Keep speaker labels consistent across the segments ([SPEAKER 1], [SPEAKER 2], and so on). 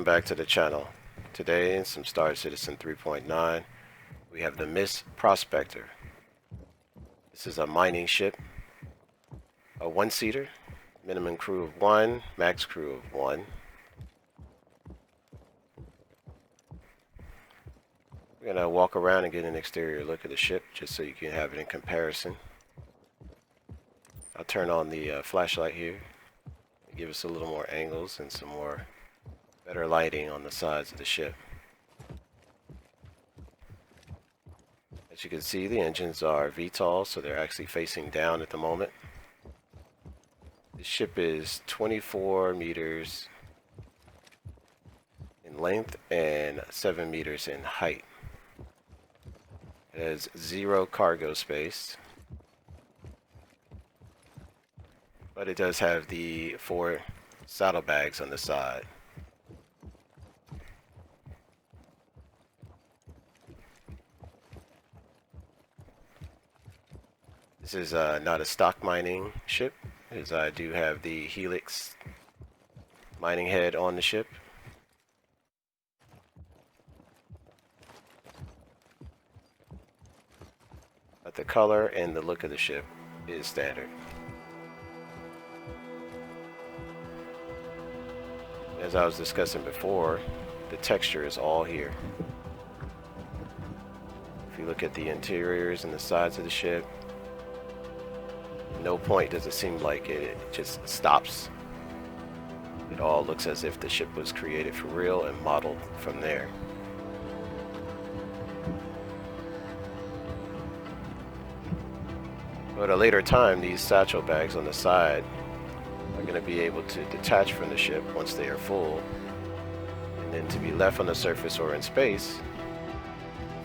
[SPEAKER 1] back to the channel. Today in some Star Citizen 3.9 we have the Misc Prospector. This is a mining ship, a one-seater, minimum crew of 1, max crew of 1. We're gonna walk around and get an exterior look at the ship just so you can have it in comparison. I'll turn on the flashlight here, give us a little more angles and some more better lighting on the sides of the ship. As you can see, the engines are VTOL, so they're actually facing down at the moment. The ship is 24 meters in length and 7 meters in height. It has 0 cargo space, but it does have the 4 saddlebags on the side. This is not a stock mining ship, as I do have the Helix mining head on the ship. But the color and the look of the ship is standard. As I was discussing before, the texture is all here. If you look at the interiors and the sides of the ship, no point does it seem like it just stops. It all looks as if the ship was created for real and modeled from there. But at a later time, these satchel bags on the side are going to be able to detach from the ship once they are full, and then to be left on the surface or in space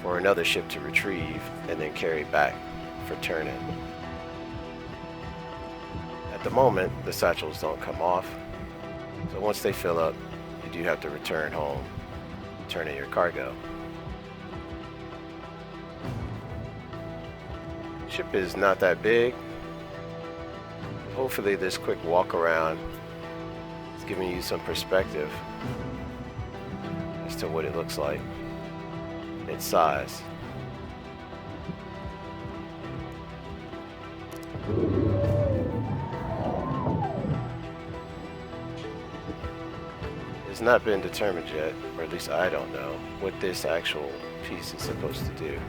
[SPEAKER 1] for another ship to retrieve and then carry back for turn-in. At the moment, the satchels don't come off, so once they fill up, you do have to return home, turn in your cargo. The ship is not that big. Hopefully this quick walk around is giving you some perspective as to what it looks like, its size. It's not been determined yet, or at least I don't know, what this actual piece is supposed to do.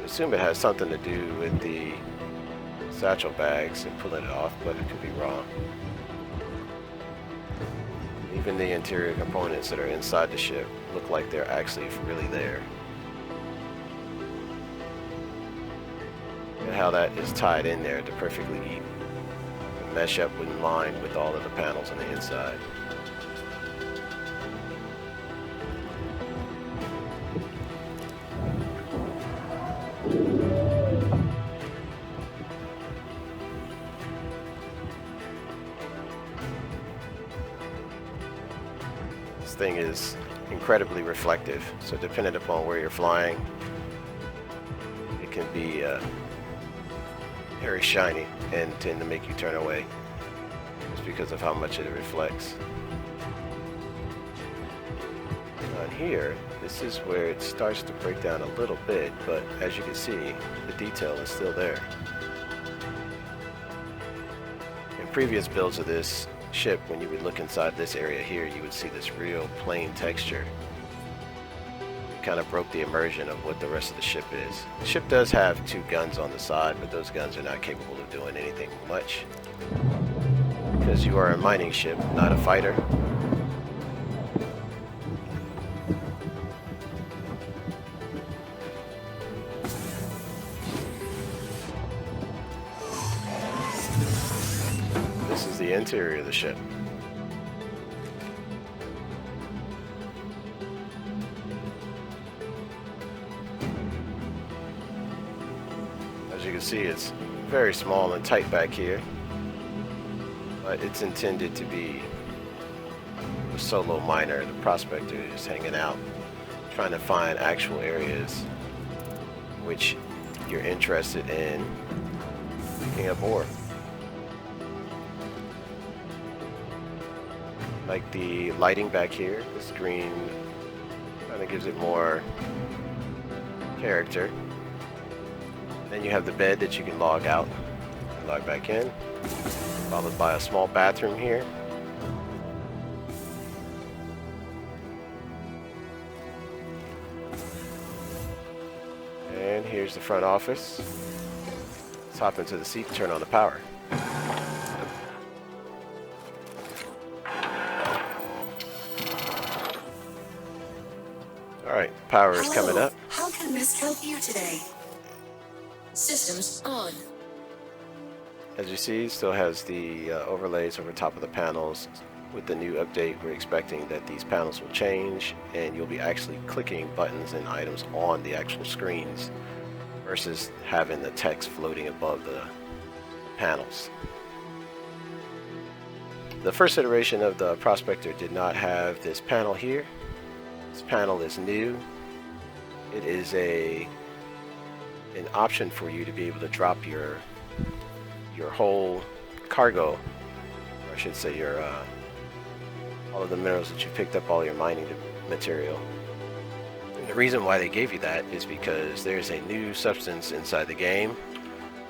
[SPEAKER 1] I assume it has something to do with the satchel bags and pulling it off, but it could be wrong. Even the interior components that are inside the ship look like they're actually really there. And how that is tied in there to perfectly mesh up in line with all of the panels on the inside. This thing is incredibly reflective, so depending upon where you're flying, it can be very shiny and tend to make you turn away just because of how much it reflects. On here, this is where it starts to break down a little bit, but as you can see, the detail is still there. In previous builds of this ship, when you would look inside this area here, you would see this real plain texture. It kind of broke the immersion of what the rest of the ship is. The ship does have 2 guns on the side, but those guns are not capable of doing anything much, because you are a mining ship, not a fighter. This is the interior of the ship. As you can see, it's very small and tight back here, but it's intended to be a solo miner. The prospector is hanging out, trying to find actual areas which you're interested in picking up ore. Like the lighting back here, this green kind of gives it more character. Then you have the bed that you can log out and log back in, followed by a small bathroom here. And here's the front office. Let's hop into the seat and turn on the power. Alright, power is coming up.
[SPEAKER 2] How can Misc help you today? Systems on.
[SPEAKER 1] As you see, it still has the overlays over top of the panels. With the new update, we're expecting that these panels will change and you'll be actually clicking buttons and items on the actual screens versus having the text floating above the panels. The first iteration of the Prospector did not have this panel here. This panel is new. It is an option for you to be able to drop your whole cargo, or I should say your all of the minerals that you picked up, all your mining material. And the reason why they gave you that is because there's a new substance inside the game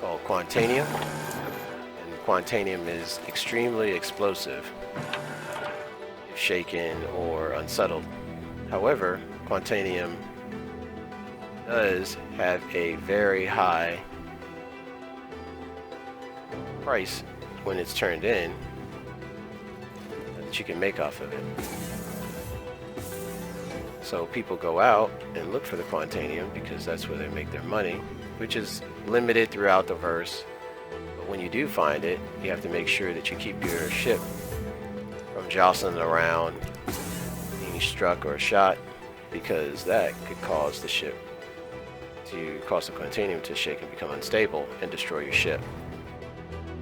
[SPEAKER 1] called Quantanium, and Quantanium is extremely explosive if shaken or unsettled. However, Quantanium does have a very high price when it's turned in that you can make off of it. So people go out and look for the Quantanium because that's where they make their money, which is limited throughout the verse. But when you do find it, you have to make sure that you keep your ship from jostling around, being struck or shot, because that could cause the ship to cause the Quantanium to shake and become unstable and destroy your ship.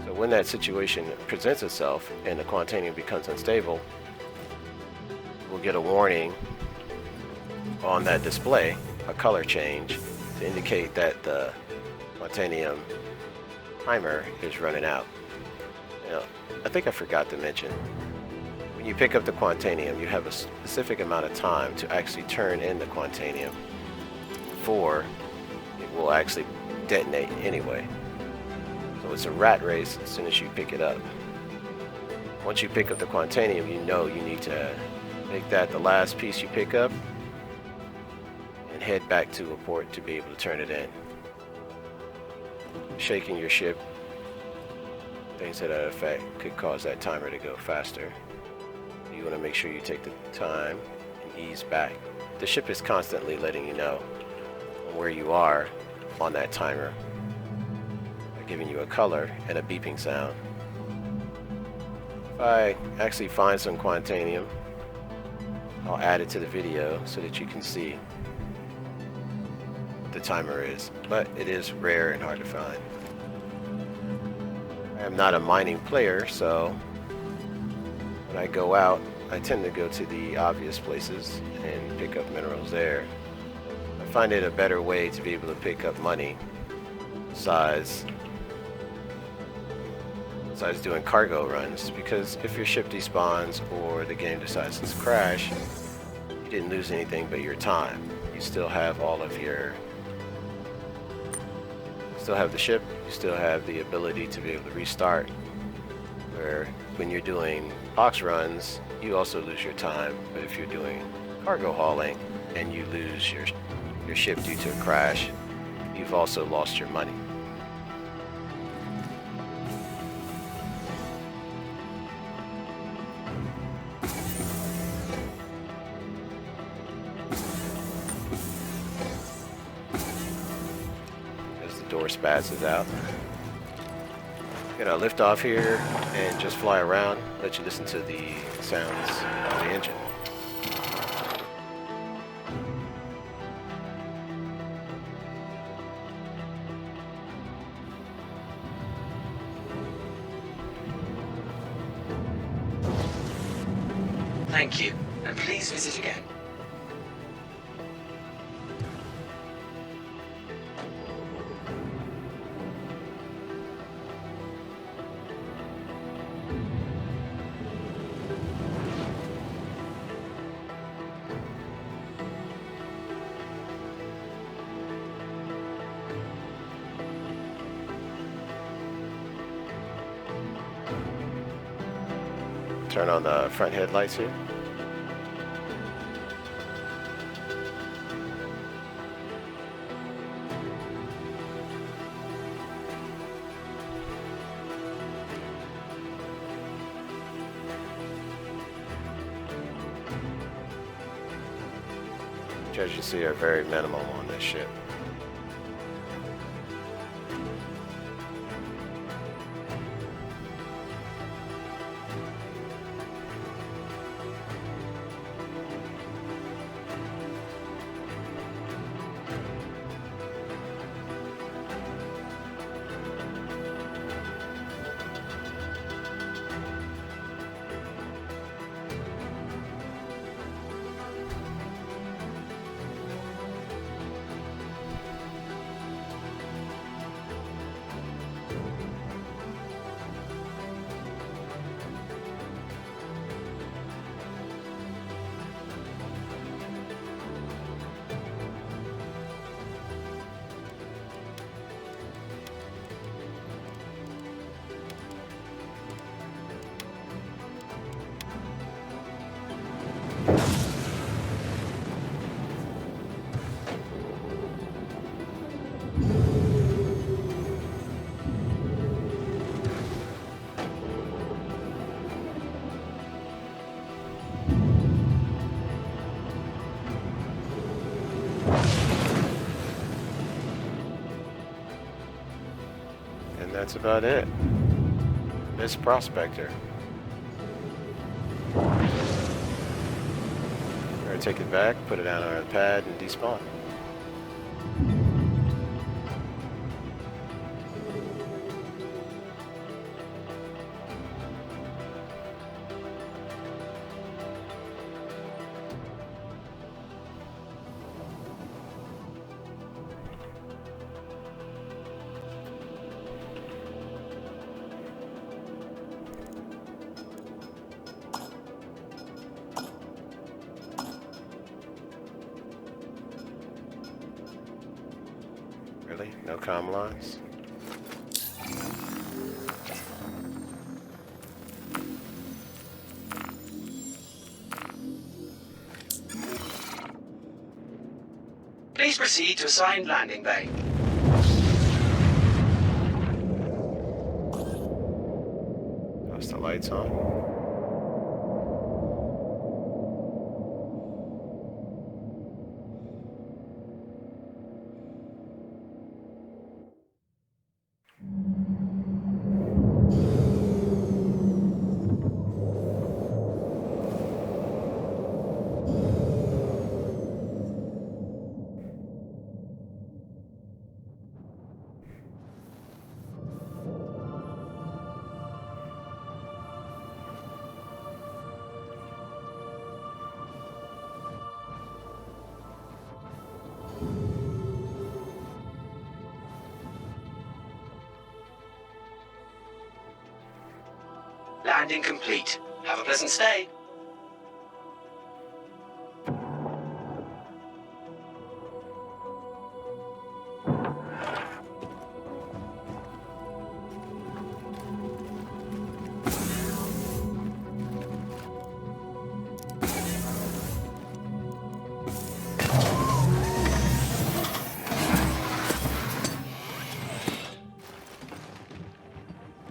[SPEAKER 1] So when that situation presents itself and the Quantanium becomes unstable, we'll get a warning on that display, a color change, to indicate that the Quantanium timer is running out. Now, I think I forgot to mention, when you pick up the Quantanium, you have a specific amount of time to actually turn in the Quantanium before it will actually detonate anyway. So it's a rat race as soon as you pick it up. Once you pick up the Quantanium, you know you need to make that the last piece you pick up and head back to a port to be able to turn it in. Shaking your ship, things to that effect, could cause that timer to go faster. You want to make sure you take the time and ease back. The ship is constantly letting you know where you are on that timer by giving you a color and a beeping sound. If I actually find some Quantanium, I'll add it to the video so that you can see what the timer is, but it is rare and hard to find. I am not a mining player, so when I go out, I tend to go to the obvious places and pick up minerals there. I find it a better way to be able to pick up money besides doing cargo runs, because if your ship despawns or the game decides to crash, you didn't lose anything but your time. You still have all of your still have the ship, you still have the ability to be able to restart, where when you're doing box runs, you also lose your time. But if you're doing cargo hauling and you lose your ship due to a crash, you've also lost your money. As the door spazzes out. Gonna lift off here and just fly around, let you listen to the sounds of the engine.
[SPEAKER 2] Thank you, and please visit again.
[SPEAKER 1] Turn on the front headlights here. Which, as you see, are very minimal on this ship. And that's about it. Misc Prospector. We're gonna take it back, put it out on our pad, and despawn. Really? No comm lines?
[SPEAKER 3] Please proceed to assigned landing bay.
[SPEAKER 1] That's the lights on.
[SPEAKER 3] Landing complete. Have a pleasant stay.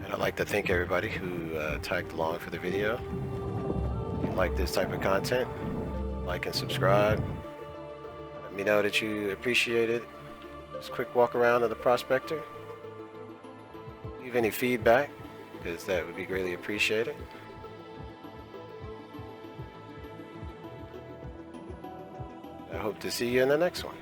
[SPEAKER 1] And I'd like to thank everybody who tagged along for the video. If you like this type of content, like and subscribe. Let me know that you appreciate it. Just a quick walk around of the Prospector. Leave any feedback, because that would be greatly appreciated. I hope to see you in the next one.